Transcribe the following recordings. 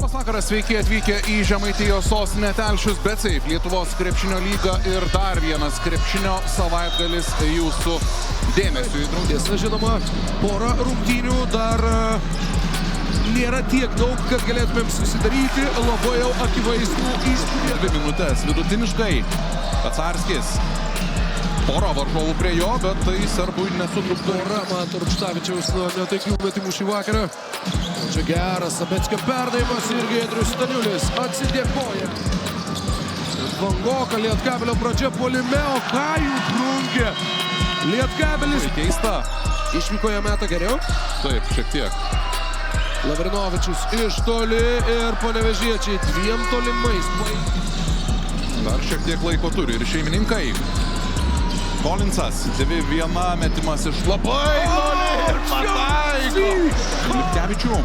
Labas vakaras, sveiki atvykę į Žemaitijos sostinę Telšius BCEIF, Lietuvos krepšinio lyga ir dar vienas krepšinio savaitgalis jūsų dėmesiui. Tiesa, žinoma, pora rungtynių dar nėra tiek daug, kad galėtumėm susidaryti labai jau akivaizdų įspūdį. 2 minutės vidutiniškai. Pacarskis. Pora varžovų prie jo, bet tai serbui nesutrukdo. Pora Manto Rupštavičiaus nuo netaiklių metimų šį vakarą. Čia geras Sabeckio perdavimas ir Giedrius Staniulis atsidėkoja. Vangoka, Lietkabelio pradžia puolime, o ką jų brungė. Lietkabelis Keista. išvykoje metą geriau. Taip, šiek tiek. Lavrinovičius iš toli ir panevėžiečiai 2 tolimais. Dar šiek tiek laiko turi ir šeimininkai. Kolinsas, 2-1 metimas iš labai toli ir pataiko. Liutkevičių.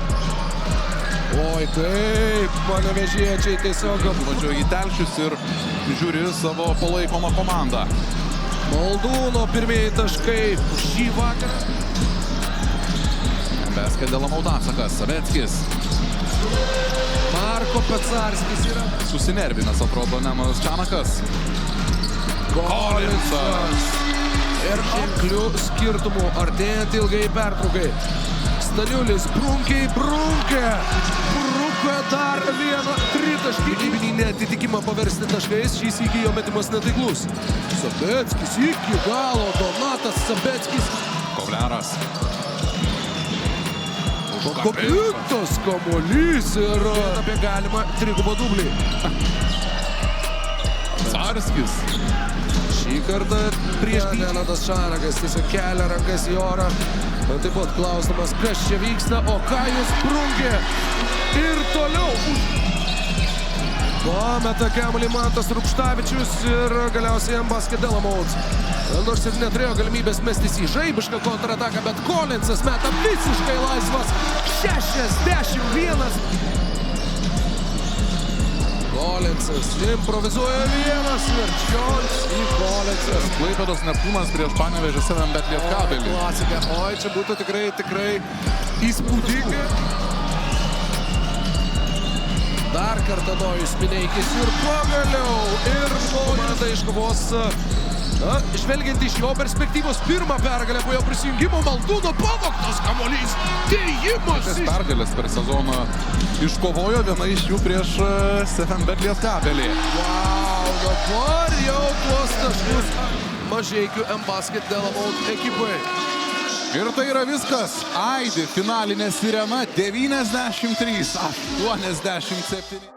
Oi, kaip panevėžiečiai tiesiog Važiuoja į Telšius ir žiūri savo palaikomą komandą. Maldūno pirmieji taškai šį vakarą. Beskadėla Maudasakas, Sabeckis. Marko Pacarskis yra. Susinervinęs atrodo Nemaras Čanakas. Kolinsas. Ir ženklių skirtumų artėjant ilgai pertraukai. Staniulis brunkia. Brunka dar vieną tritaškį. Gynybinį neatitikimą paversti taškais. Šį sykį jo metimas netaiklus. Sabeckis iki galo. Donatas Sabeckis. Kovleras. Pakopintas kamuolys ir apie galimą trigubą dublį. Pacarskis. Šį kartą prieš Lenadas Šanakas tiesiog kelia rankas į orą. Taip pat klausimas, kas čia vyksta, o ką jūs brungė. Ir toliau pameta kamuolį Mantas Rupštavičius ir galiausiai Ambassadela Mauds. Nors ir neturėjo galimybės mestis į žaibišką kontrataką, bet Kolinsas meta visiškai laisvas. 61. Kolinsas improvizuoja vienas ir Čions į Kolinsas. Klaipėdos Neptūnas prieš Panevėžį 7bet Lietkabelį. Klasika. Oi, čia būtų tikrai įspūdinga. Dar kartą Nojus Mineikis ir pagaliau. Ir komanda iškovos, žvelgiant iš jo perspektyvos, pirmą pergalę po jo prisijungimo. Maldūno pavogtas kamuolys. Dėjimas. Pergalės per sezoną iškovojo, viena iš jų prieš 7bet Lietkabelį. Wow, dabar jau tuos taškus Mažeikių Ambassadela Mauds ekipai. Ir tai yra viskas. Aidi finalinė sirena 93-87.